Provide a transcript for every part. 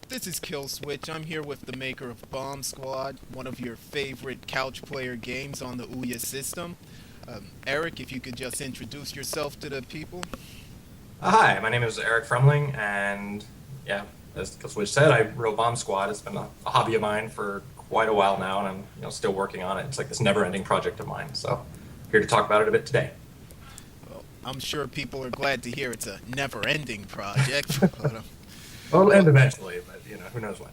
This is Killswitch. I'm here with the maker of Bombsquad, one of your favorite couch player games on the Ouya system. Eric, if you could just introduce yourself to the people. Hi, my name is Eric Froemling, and yeah, as Killswitch said, I wrote Bombsquad. It's been a hobby of mine for quite a while now, and I'm still working on it. It's like this never-ending project of mine. So here to talk about it a bit today. Well, I'm sure people are glad to hear it's a never-ending project, Well, it'll end well, eventually, but who knows when.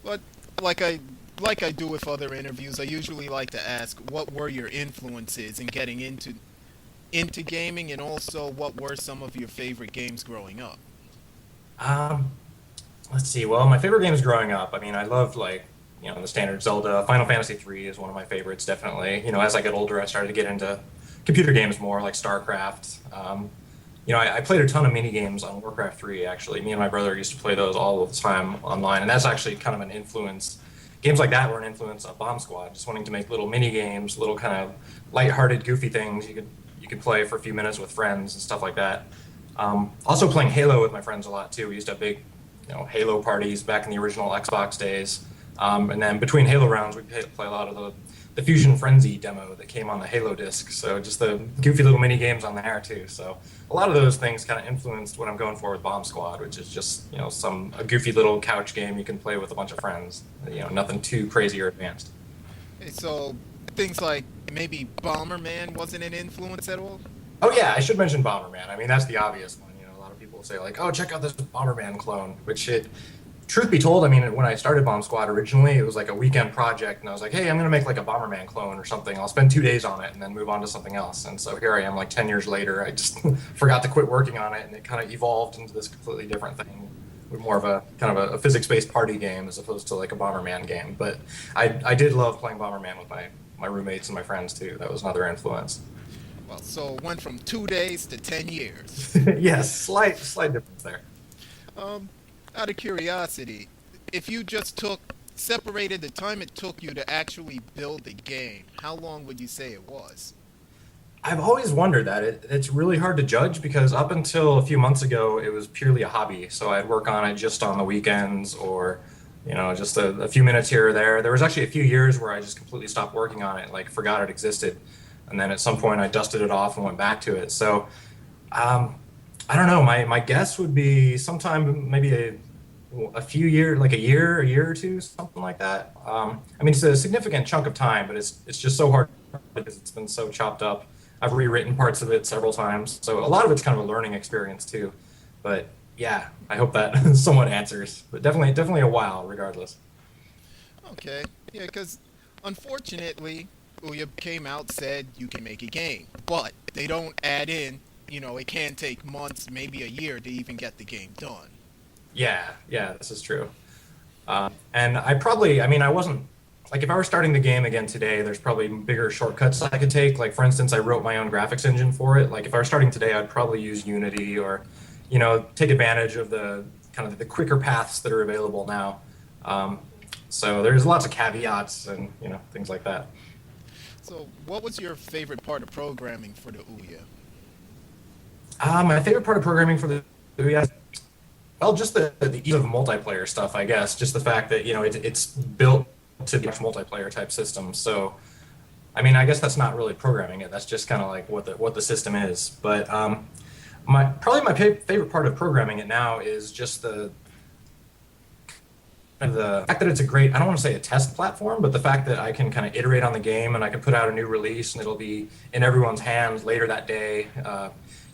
but like I like I do with other interviews, I usually like to ask what were your influences in getting into gaming, and also what were some of your favorite games growing up. Um, let's see. Well, my favorite games growing up. I mean, I loved like the standard Zelda. Final Fantasy 3 is one of my favorites, definitely. As I get older, I started to get into computer games more, like StarCraft. I played a ton of mini games on Warcraft 3, actually. Me and my brother used to play those all the time online, and that's actually kind of an influence. Games like that were an influence of Bomb Squad, just wanting to make little mini games, little kind of light-hearted, goofy things you could play for a few minutes with friends and stuff like that. Also playing Halo with my friends a lot too. We used to have big, Halo parties back in the original Xbox days. And then between Halo rounds, we play a lot of the Fusion Frenzy demo that came on the Halo disc. So just the goofy little mini games on there too. So a lot of those things kind of influenced what I'm going for with Bomb Squad, which is just a goofy little couch game you can play with a bunch of friends. Nothing too crazy or advanced. Hey, so things like maybe Bomberman wasn't an influence at all. Oh yeah, I should mention Bomberman. I mean, that's the obvious one. A lot of people say like, "Oh, check out this Bomberman clone," truth be told, I mean, when I started Bomb Squad originally, it was like a weekend project, and I was like, "Hey, I'm gonna make like a Bomberman clone or something. I'll spend 2 days on it and then move on to something else." And so here I am, like 10 years later. I just forgot to quit working on it, and it kind of evolved into this completely different thing, with more of a kind of a physics-based party game as opposed to like a Bomberman game. But I did love playing Bomberman with my roommates and my friends too. That was another influence. Well, so it went from 2 days to 10 years. Yes, slight difference there. Um, Out of curiosity, if you just separated the time it took you to actually build the game, how long would you say it was? I've always wondered that. It's really hard to judge because up until a few months ago, it was purely a hobby. So I'd work on it just on the weekends or, just a few minutes here or there. There was actually a few years where I just completely stopped working on it, like forgot it existed. And then at some point I dusted it off and went back to it. So um, I don't know. My guess would be sometime maybe a few years, like a year or two, something like that. I mean, it's a significant chunk of time, but it's just so hard because it's been so chopped up. I've rewritten parts of it several times, so a lot of it's kind of a learning experience too. But yeah, I hope that somewhat answers. But definitely a while, regardless. Okay, yeah, because unfortunately, Ouya came out, said you can make a game, but they don't add in, it can take months, maybe a year to even get the game done. Yeah, this is true. And I mean, I wasn't like if I were starting the game again today, there's probably bigger shortcuts I could take. Like for instance, I wrote my own graphics engine for it. Like if I were starting today, I'd probably use Unity or, take advantage of the kind of the quicker paths that are available now. Um, so there's lots of caveats and things like that. So, what was your favorite part of programming for the Ouya? My favorite part of programming for the yeah, well, just the ease of multiplayer stuff, I guess. Just the fact that it's built to be a multiplayer type system. So, I mean, I guess that's not really programming it. That's just kind of like what the system is. But my favorite part of programming it now is just the fact that it's a great, I don't want to say a test platform, but the fact that I can kind of iterate on the game and I can put out a new release and it'll be in everyone's hands later that day.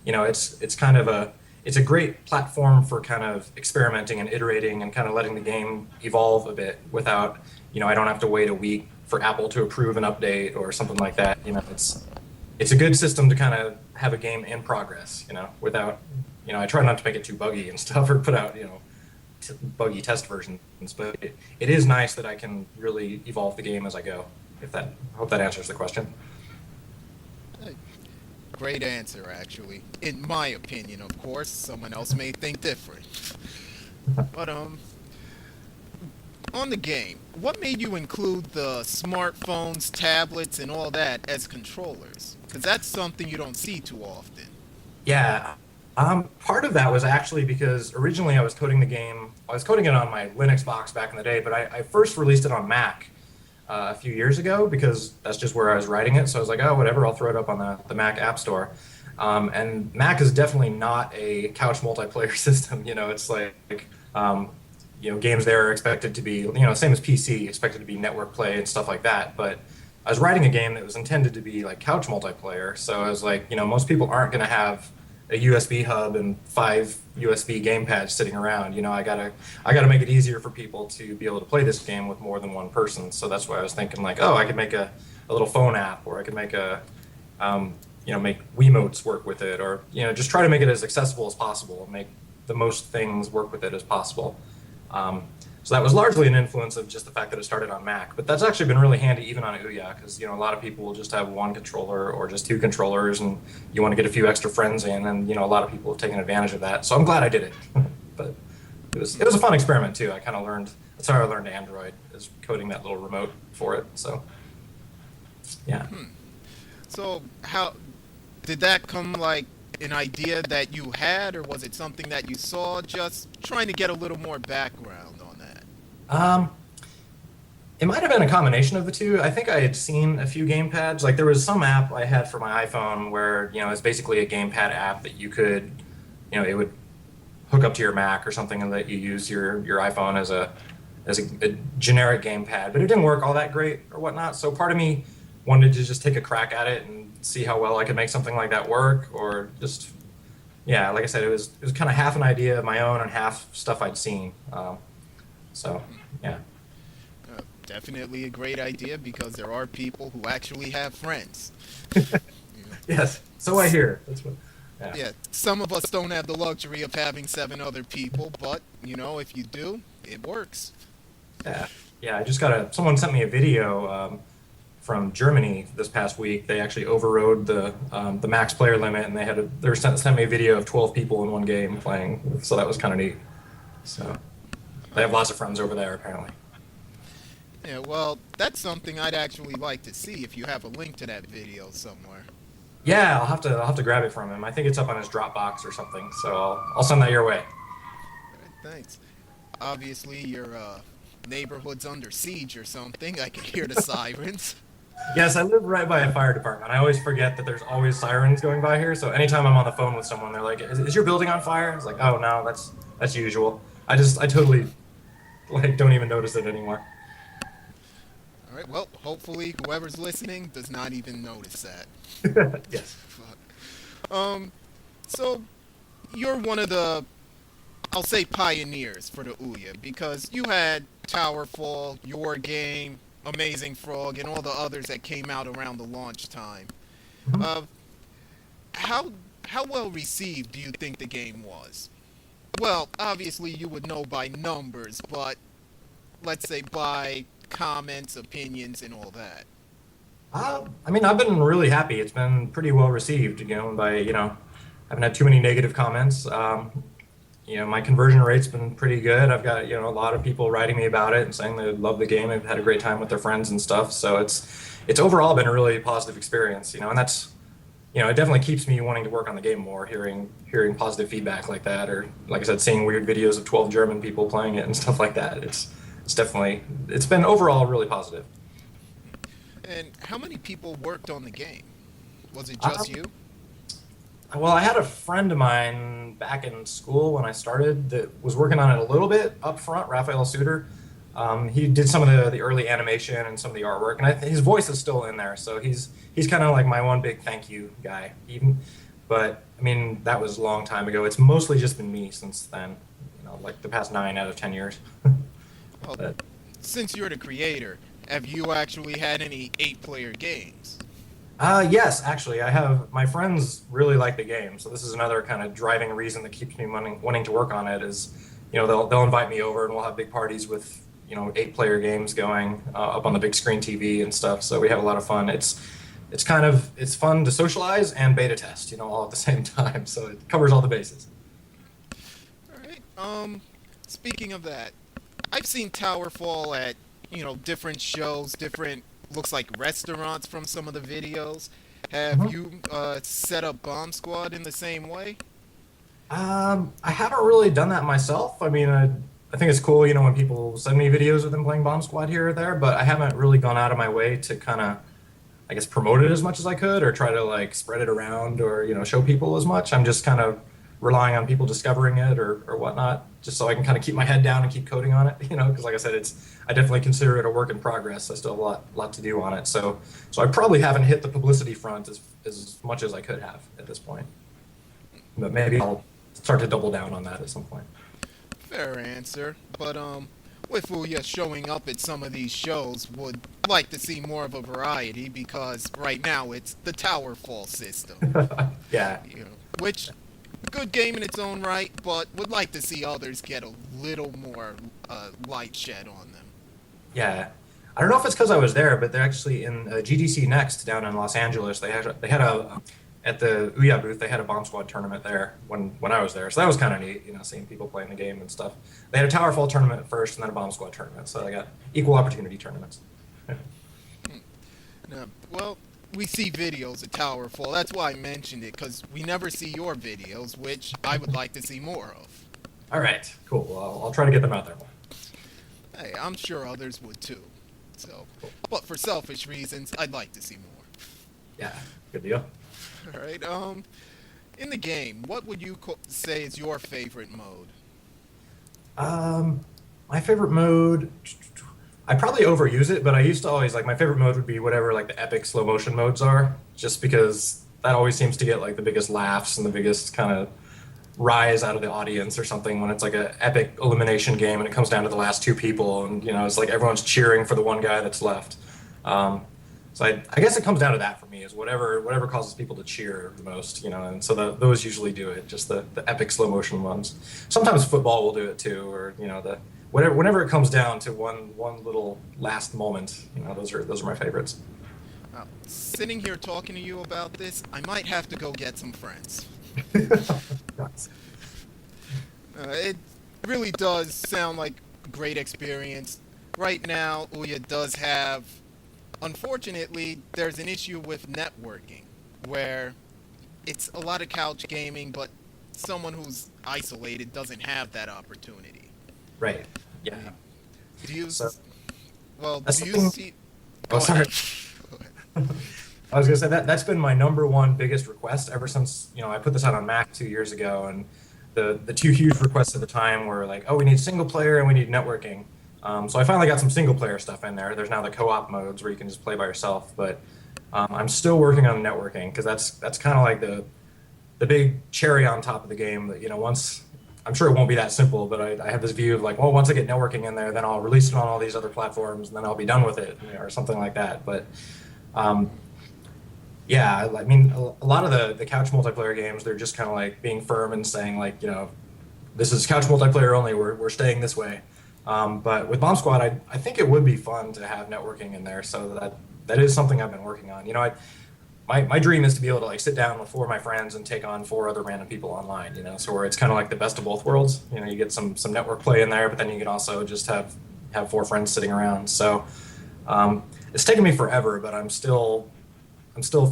It's kind of it's a great platform for kind of experimenting and iterating and kind of letting the game evolve a bit without, I don't have to wait a week for Apple to approve an update or something like that. It's a good system to kind of have a game in progress, without, I try not to make it too buggy and stuff or put out, buggy test versions, but it is nice that I can really evolve the game as I go. I hope that answers the question. Uh, Great answer, actually. In my opinion, of course. Someone else may think different. But, on the game, what made you include the smartphones, tablets, and all that as controllers? Because that's something you don't see too often. Yeah. Part of that was actually because originally I was coding the game. I was coding it on my Linux box back in the day, but I first released it on Mac a few years ago because that's just where I was writing it. So I was like, oh, whatever, I'll throw it up on the Mac App Store. And Mac is definitely not a couch multiplayer system. It's like, games there are expected to be, same as PC, expected to be network play and stuff like that. But I was writing a game that was intended to be like couch multiplayer. So I was like, most people aren't going to have a USB hub and 5 USB gamepads sitting around. I gotta make it easier for people to be able to play this game with more than one person. So that's why I was thinking like, oh, I could make a little phone app, or I could make make Wiimotes work with it, or just try to make it as accessible as possible and make the most things work with it as possible. So that was largely an influence of just the fact that it started on Mac, but that's actually been really handy even on Ouya because a lot of people will just have one controller or just two controllers, and you want to get a few extra friends in, and a lot of people have taken advantage of that. So I'm glad I did it, but it was a fun experiment too. I kind of learned that's how I learned Android, is coding that little remote for it. So yeah. So how did that come, like an idea that you had, or was it something that you saw? Just trying to get a little more background on that. Um, It might have been a combination of the two. I think I had seen a few gamepads. Like there was some app I had for my iPhone where, it's basically a gamepad app that you could, it would hook up to your Mac or something and let you use your iPhone as a generic gamepad. But it didn't work all that great or whatnot. So part of me wanted to just take a crack at it and see how well I could make something like that work, or just, yeah, like I said, it was kind of half an idea of my own and half stuff I'd seen. So yeah. Definitely a great idea because there are people who actually have friends. You know. Yes, so I hear. That's what. Yeah. Yeah, some of us don't have the luxury of having 7 other people, but if you do, it works. Yeah, yeah. I just someone sent me a video from Germany this past week. They actually overrode the max player limit, and they sent me a video of 12 people in one game playing. So that was kind of neat. So they have lots of friends over there apparently. Yeah, well, that's something I'd actually like to see if you have a link to that video somewhere. Yeah, I'll have to grab it from him. I think it's up on his Dropbox or something. So I'll send that your way. All right, thanks. Obviously, your neighborhood's under siege or something. I can hear the sirens. Yes, I live right by a fire department. I always forget that there's always sirens going by here. So anytime I'm on the phone with someone, they're like, "Is your building on fire?" It's like, "Oh no, that's usual." I totally don't even notice it anymore. All right, well, hopefully whoever's listening does not even notice that. Yes. Fuck. So you're one of the, I'll say, pioneers for the Ouya because you had Towerfall, Your Game, Amazing Frog, and all the others that came out around the launch time. Mhm. Uh, how well received do you think the game was? Well, obviously you would know by numbers, but let's say by comments, opinions, and all that. I mean, I've been really happy. It's been pretty well received, I haven't had too many negative comments. My conversion rate's been pretty good. I've got, a lot of people writing me about it and saying they love the game. They've had a great time with their friends and stuff. So it's overall been a really positive experience, and that's, it definitely keeps me wanting to work on the game more, hearing positive feedback like that, or like I said, seeing weird videos of 12 German people playing it and stuff like that. It's been overall really positive. And how many people worked on the game? Was it Uh, just you? Well, I had a friend of mine back in school when I started that was working on it a little bit up front, Raphael Suter. He did some of the early animation and some of the artwork, and his voice is still in there, so he's kind of like my one big thank you guy. Even, but I mean that was a long time ago. It's mostly just been me since then, like the past 9 out of 10 years. Well, But since you're the creator, have you actually had any 8-player games? yes, actually, I have. My friends really like the game, so this is another kind of driving reason that keeps me wanting to work on it. Is they'll invite me over and we'll have big parties with 8-player games going up on the big screen TV and stuff. So we have a lot of fun. It's fun to socialize and beta test, all at the same time. So it covers all the bases. All right. Speaking of that, I've seen Towerfall at different shows, different looks like restaurants from some of the videos. Have Mhm. you set up Bomb Squad in the same way? I haven't really done that myself. I mean, I think it's cool, when people send me videos of them playing Bomb Squad here or there, but I haven't really gone out of my way to kind of, I guess, promote it as much as I could or try to like spread it around or, show people as much. I'm just kind of relying on people discovering it or whatnot, just so I can kind of keep my head down and keep coding on it, because like I said, I definitely consider it a work in progress. I still have a lot to do on it. So I probably haven't hit the publicity front as much as I could have at this point. But maybe I'll start to double down on that at some point. Fair answer. But with Ouya showing up at some of these shows, would like to see more of a variety because right now it's the Tower Fall system. Yeah. Which good game in its own right, but would like to see others get a little more light shed on them. Yeah. I don't know if it's because I was there, but they're actually in GDC Next down in Los Angeles. They had a at the Ouya booth. They had a Bomb Squad tournament there when I was there, so that was kind of neat. Seeing people playing the game and stuff. They had a Towerfall tournament first, and then a Bomb Squad tournament. So they got equal opportunity tournaments. No, well, we see videos of Towerfall. That's why I mentioned it, because we never see your videos, which I would like to see more of. All right, cool. Well, I'll try to get them out there more. Hey, I'm sure others would too. So, but for selfish reasons, I'd like to see more. Yeah, good deal. All right. In the game, what would you say is your favorite mode? My favorite mode. I probably overuse it, but I used to always like my favorite mode would be whatever like the epic slow motion modes are, just because that always seems to get like the biggest laughs and the biggest kind of rise out of the audience or something when it's like an epic elimination game and it comes down to the last two people and it's like everyone's cheering for the one guy that's left. So I guess it comes down to that for me is whatever causes people to cheer the most, and so those usually do it, just the epic slow motion ones. Sometimes football will do it too, or the whenever it comes down to one little last moment, those are my favorites. Sitting here talking to you about this, I might have to go get some friends. Nice. It really does sound like a great experience. Right now, Ouya does have, unfortunately, there's an issue with networking, where it's a lot of couch gaming, but someone who's isolated doesn't have that opportunity. Right. Yeah. Do you, So well, that's do you something. see... Oh, Go sorry. ahead. Go ahead. I was gonna say that's been my number one biggest request ever since I put this out on Mac 2 years ago, and the two huge requests at the time were like, oh, we need single player and we need networking. So I finally got some single player stuff in there. There's now the co-op modes where you can just play by yourself, but I'm still working on networking because that's kind of like the big cherry on top of the game. That once I'm sure it won't be that simple, but I have this view of like, well, once I get networking in there, then I'll release it on all these other platforms, and then I'll be done with it, or something like that. But yeah, I mean, a lot of the couch multiplayer games, they're just kind of like being firm and saying like, this is couch multiplayer only. We're staying this way. But with Bomb Squad, I think it would be fun to have networking in there. So that is something I've been working on. My dream is to be able to like sit down with four of my friends and take on four other random people online. So where it's kind of like the best of both worlds. You get some network play in there, but then you can also just have four friends sitting around. So it's taken me forever, but I'm still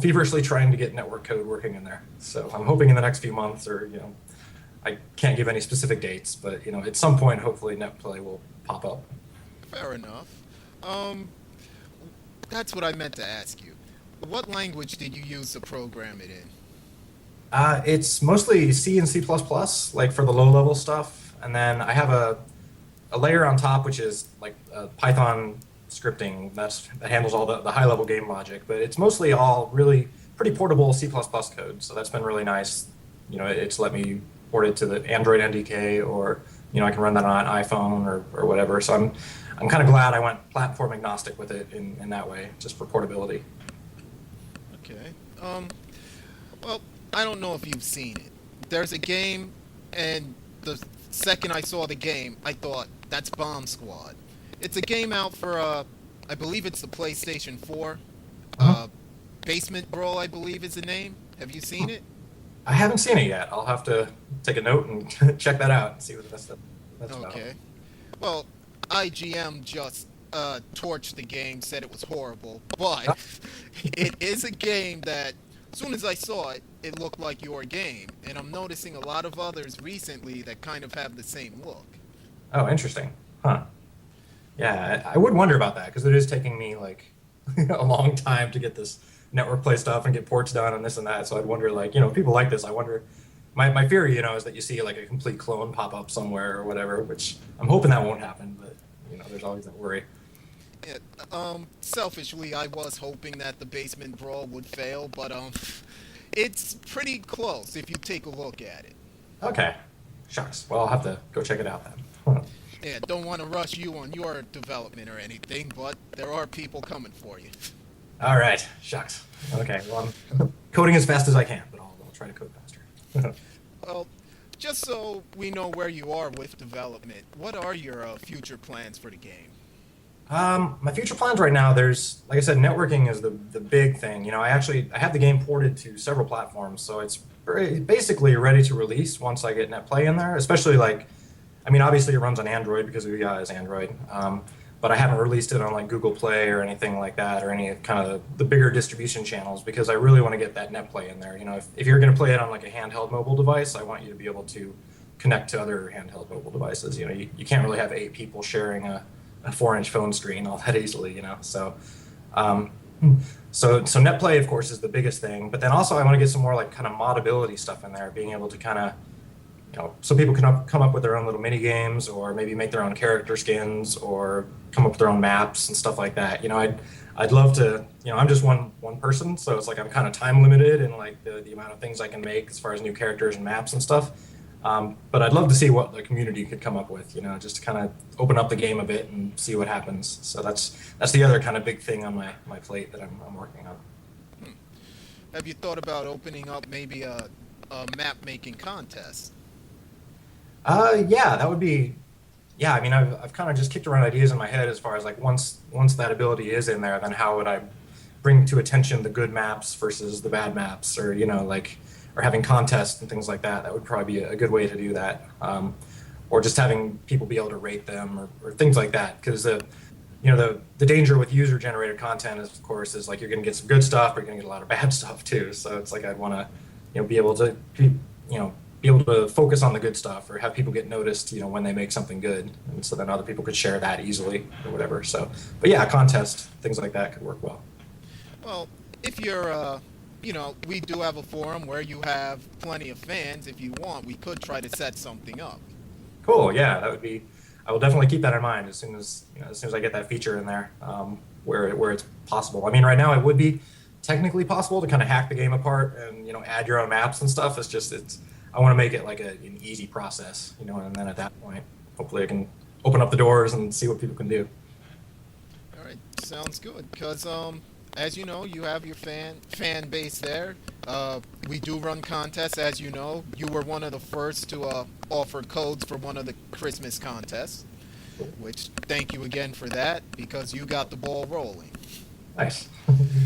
feverishly trying to get network code working in there. So I'm hoping in the next few months, or I can't give any specific dates, but at some point, hopefully, NetPlay will pop up. Fair enough. Um, that's what I meant to ask you. What language did you use to program it in? It's mostly C and C++, like for the low level stuff, and then I have a layer on top, which is like Python scripting that handles all the high level game logic, but it's mostly all really pretty portable C++ code. So that's been really nice. It's let me port it to the Android NDK, or I can run that on an iPhone or whatever. So I'm kind of glad I went platform agnostic with it in that way, just for portability. Okay. Well, I don't know if you've seen it. There's a game, and the second I saw the game, I thought, that's Bomb Squad. It's a game out for, I believe it's the PlayStation 4. Uh-huh. Basement Brawl, I believe is the name. Have you seen it? I haven't seen it yet. I'll have to take a note and check that out and see what that's about. Okay. Well, IGM just torched the game, said it was horrible, but it is a game that soon as I saw it, it looked like your game, and I'm noticing a lot of others recently that kind of have the same look. Oh, interesting. Huh. Yeah, I would wonder about that because it is taking me like a long time to get this network play stuff and get ports done and this and that. So I'd wonder, like, if people like this, I wonder. My fear, is that you see like a complete clone pop up somewhere or whatever, which I'm hoping that won't happen. But there's always that worry. Yeah, selfishly, I was hoping that the basement brawl would fail, but it's pretty close if you take a look at it. Okay, shucks. Well, I'll have to go check it out then. Yeah, don't want to rush you on your development or anything, but there are people coming for you. All right, shucks. Okay, well, I'm coding as fast as I can, but I'll try to code faster. Well, just so we know where you are with development, what are your future plans for the game? My future plans right now, there's, like I said, networking is the big thing. I have the game ported to several platforms, so it's basically ready to release once I get NetPlay in there. Especially obviously it runs on Android because Ouya is Android, but I haven't released it on like Google Play or anything like that, or any kind of the bigger distribution channels, because I really want to get that NetPlay in there. If you're going to play it on like a handheld mobile device, I want you to be able to connect to other handheld mobile devices. You can't really have 8 people sharing a 4-inch phone screen all that easily. Um, so NetPlay, of course, is the biggest thing. But then also I want to get some more like kind of modability stuff in there, being able to kind of, so people can come up with their own little mini games, or maybe make their own character skins, or come up with their own maps and stuff like that. I'd love to. I'm just one person, so it's like I'm kind of time limited in like the amount of things I can make as far as new characters and maps and stuff. But I'd love to see what the community could come up with, just to kind of open up the game a bit and see what happens. So that's the other kind of big thing on my plate that I'm working on. Have you thought about opening up maybe a map making contest? Yeah, that would be. Yeah, I've kind of just kicked around ideas in my head as far as like once that ability is in there, then how would I bring to attention the good maps versus the bad maps, or or having contests and things like that. That would probably be a good way to do that, or just having people be able to rate them, or things like that. Because the danger with user generated content is, of course, is like you're going to get some good stuff, but you're going to get a lot of bad stuff too. So it's like I'd want to be able to be able to focus on the good stuff, or have people get noticed when they make something good, and so then other people could share that easily or whatever. So, but yeah, contest, things like that could work well. Well, if you're we do have a forum where you have plenty of fans. If you want, we could try to set something up. Cool. Yeah, that would be. I will definitely keep that in mind as soon as I get that feature in there, where it's possible. Right now it would be technically possible to kind of hack the game apart and add your own maps and stuff. I want to make it like an easy process, and then at that point, hopefully I can open up the doors and see what people can do. All right, sounds good. Because as you know, you have your fan base there. We do run contests, as you know. You were one of the first to offer codes for one of the Christmas contests, which thank you again for that, because you got the ball rolling. Nice.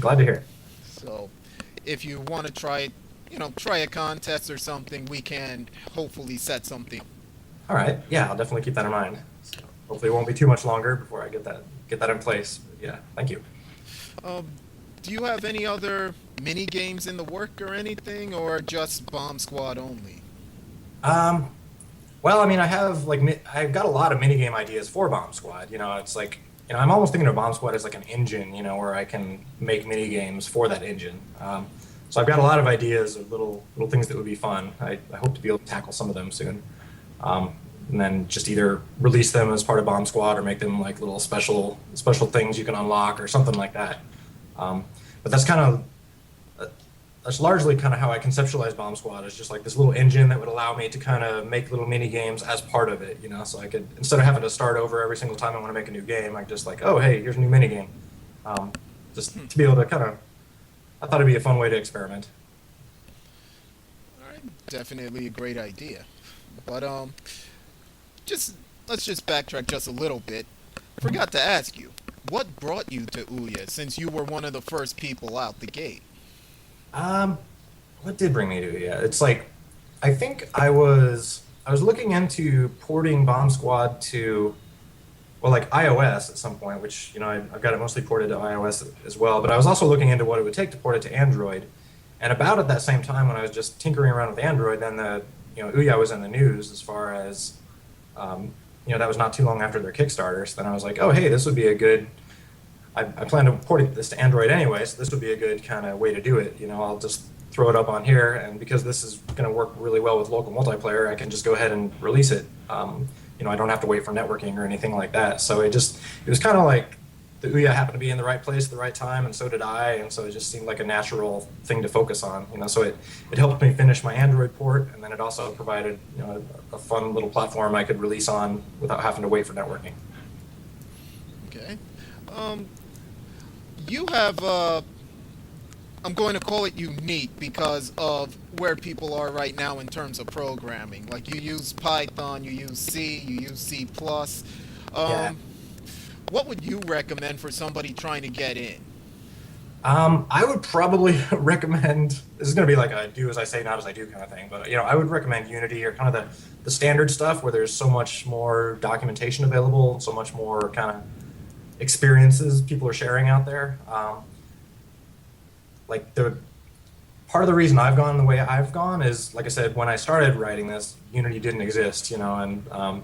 Glad to hear it. So, if you want to try a contest or something, we can hopefully set something. All right. Yeah, I'll definitely keep that in mind. So hopefully it won't be too much longer before I get that in place. But yeah, thank you. Do you have any other mini games in the work or anything, or just Bombsquad only? Well, I've got a lot of minigame ideas for Bombsquad. It's like, I'm almost thinking of Bombsquad as like an engine, where I can make minigames for that engine. So I've got a lot of ideas of little things that would be fun. I hope to be able to tackle some of them soon. And then just either release them as part of Bombsquad, or make them like little special things you can unlock or something like that. But that's largely kind of how I conceptualize Bombsquad, is just like this little engine that would allow me to kind of make little mini games as part of it, so I could, instead of having to start over every single time I want to make a new game, I just like, oh, hey, here's a new mini game. Just to be able to kind of, I thought it'd be a fun way to experiment. All right, definitely a great idea. But let's just backtrack just a little bit. Forgot to ask you, what brought you to Ouya, since you were one of the first people out the gate? What did bring me to Ouya? It's like, I think I was looking into porting Bombsquad to, well, like iOS at some point, which I've got it mostly ported to iOS as well. But I was also looking into what it would take to port it to Android, And about at that same time when I was just tinkering around with Android, then Ouya was in the news as far as that was not too long after their Kickstarter. So then I was like, oh hey, this would be a good. I plan to port this to Android anyway, so this would be a good kind of way to do it. I'll just throw it up on here, and because this is going to work really well with local multiplayer, I can just go ahead and release it. I don't have to wait for networking or anything like that. So it was kind of like the Ouya happened to be in the right place at the right time, and so did I, and so it just seemed like a natural thing to focus on. So it helped me finish my Android port, and then it also provided a fun little platform I could release on without having to wait for networking. Okay. You have I'm going to call it unique because of where people are right now in terms of programming. Like you use Python, you use C, you use C++. Yeah. What would you recommend for somebody trying to get in? I would probably recommend, this is going to be like a do as I say, not as I do kind of thing, but I would recommend Unity or kind of the standard stuff where there's so much more documentation available, so much more kind of experiences people are sharing out there. Like the part of the reason I've gone the way I've gone is, like I said, when I started writing this, Unity didn't exist, and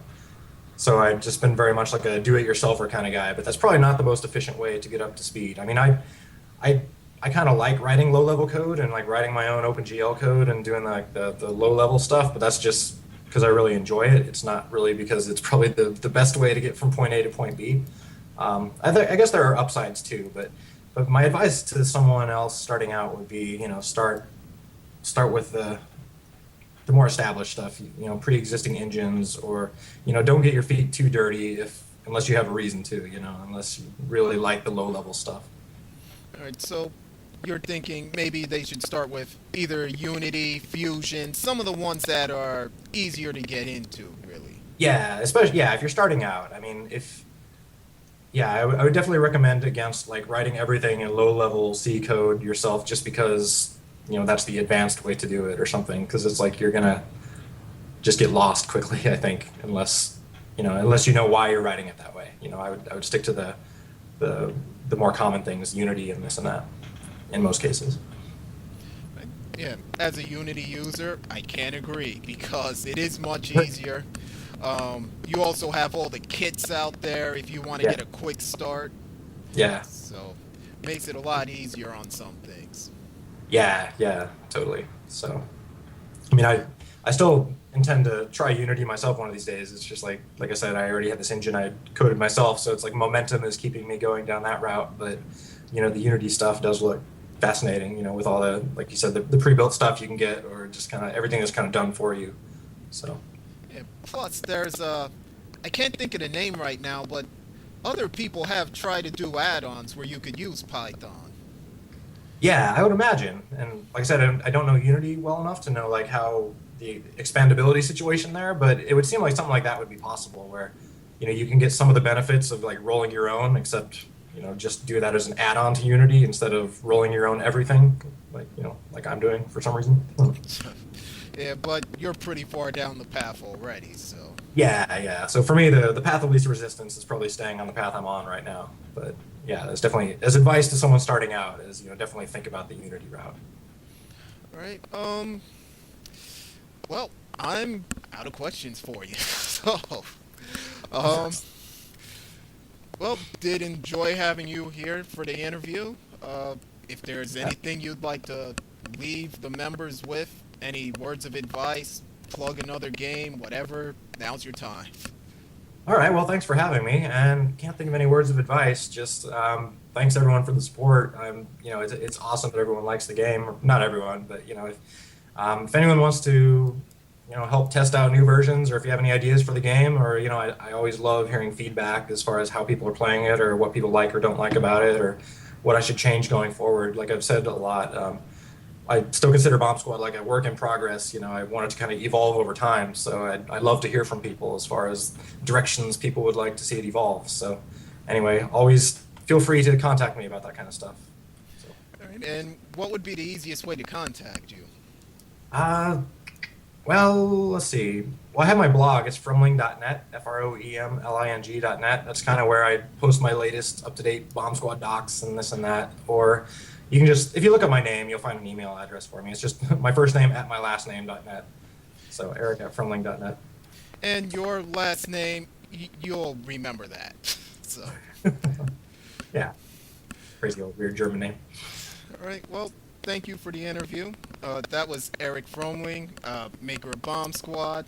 so I've just been very much like a do-it-yourselfer kind of guy. But that's probably not the most efficient way to get up to speed. I mean, I kind of like writing low-level code and like writing my own OpenGL code and doing like the low-level stuff, but that's just because I really enjoy it. It's not really because it's probably the best way to get from point A to point B. I guess there are upsides too, but my advice to someone else starting out would be, start with the more established stuff, pre-existing engines, or don't get your feet too dirty unless you have a reason to, unless you really like the low-level stuff. All right, so you're thinking maybe they should start with either Unity, Fusion, some of the ones that are easier to get into, really. Yeah, especially if you're starting out. I mean, I would definitely recommend against like writing everything in low-level C code yourself, just because that's the advanced way to do it or something. Because it's like you're gonna just get lost quickly, I think, unless you know why you're writing it that way. I would stick to the more common things, Unity and this and that, in most cases. Yeah, as a Unity user, I can't agree because it is much easier. You also have all the kits out there if you want to get a quick start. Yeah. So, makes it a lot easier on some things. Yeah, totally. So, I mean, I still intend to try Unity myself one of these days. It's just like I said, I already had this engine I coded myself, so it's like momentum is keeping me going down that route. But, the Unity stuff does look fascinating, with all the, like you said, the pre-built stuff you can get, or just kind of everything that's kind of done for you. So. Yeah, plus, there's I can't think of the name right now, but other people have tried to do add-ons where you could use Python. Yeah, I would imagine. And like I said, I don't know Unity well enough to know like how the expandability situation there, but it would seem like something like that would be possible where, you can get some of the benefits of like rolling your own, except, just do that as an add-on to Unity instead of rolling your own everything, like I'm doing for some reason. Yeah, but you're pretty far down the path already, so. Yeah. So for me, the path of least resistance is probably staying on the path I'm on right now. But yeah, that's definitely, as advice to someone starting out, is definitely think about the Unity route. All right. Well, I'm out of questions for you. So, well, did enjoy having you here for the interview. If there's anything you'd like to leave the members with, any words of advice, plug another game, whatever, now's your time. All right, well, thanks for having me, and can't think of any words of advice. Just thanks everyone for the support. It's awesome that everyone likes the game. Not everyone, but if anyone wants to, help test out new versions, or if you have any ideas for the game, or I always love hearing feedback as far as how people are playing it, or what people like or don't like about it, or what I should change going forward. Like I've said a lot. I still consider Bombsquad like a work in progress. I want it to kind of evolve over time. So I'd love to hear from people as far as directions people would like to see it evolve. So anyway, always feel free to contact me about that kind of stuff. So. All right, and what would be the easiest way to contact you? Well, let's see. Well, I have my blog. It's froemling.net, Froemling.net. That's kind of where I post my latest up-to-date Bomb Squad docs and this and that. Or You can just, if you look up my name, you'll find an email address for me. It's just my first name at my last name.net. So Eric at Froemling.net. And your last name, you'll remember that. So, Yeah, crazy old weird German name. all right. Well, thank you for the interview. That was Eric Froemling, maker of Bomb Squad.